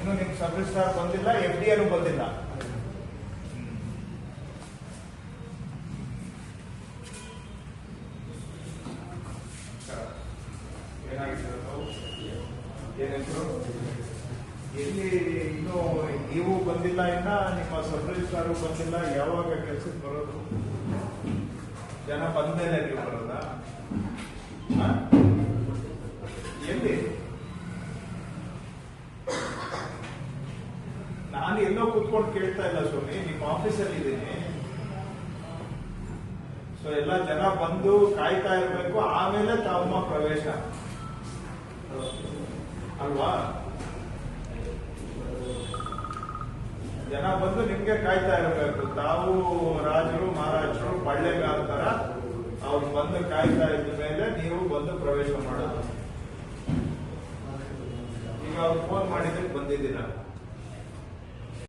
ಇನ್ನು ನಿಮ್ sub registrar ಬಂದಿಲ್ಲ, FD ಬಂದಿಲ್ಲ. ಎಲ್ಲಿ ಇನ್ನು ನೀವು ಬಂದಿಲ್ಲ, ಇನ್ನ ನಿಮ್ಮ ಸಬ್ ರಿಜಿಸ್ಟ್ರಾರ್ ಬಂದಿಲ್ಲ, ಯಾವಾಗ ಕೆಲ್ಸಕ್ಕೆ ಬರೋದು? ಜನ ಬಂದ್ಮೇಲೆ ನೀವು ಬರೋದಾ? ಎಲ್ಲಿ? ನಾನು ಎಲ್ಲೋ ಕೂತ್ಕೊಂಡು ಕೇಳ್ತಾ ಇಲ್ಲ ಸ್ವಾಮಿ, ನಿಮ್ಮ ಆಫೀಸಲ್ಲಿ ಇದ್ದೀನಿ. ಸೊ ಎಲ್ಲ ಜನ ಬಂದು ಕಾಯ್ತಾ ಇರಬೇಕು, ಆಮೇಲೆ ತಮ್ಮ ಪ್ರವೇಶ ಅಲ್ವಾ? ಜನ ಬಂದು ನಿಮ್ಗೆ ಕಾಯ್ತಾ ಇರಬೇಕು. ತಾವು ರಾಜರು ಮಹಾರಾಜರು ಬಳ್ಳೆಗಾರ ತರ ಅವ್ರು ಬಂದು ಕಾಯ್ತಾ ಇದ್ದ ಮೇಲೆ ನೀವು ಬಂದು ಪ್ರವೇಶ ಮಾಡೋದು. ಈಗ ಅವ್ರು ಫೋನ್ ಮಾಡಿದ್ದಕ್ಕೆ ಬಂದಿದ್ದೀರ.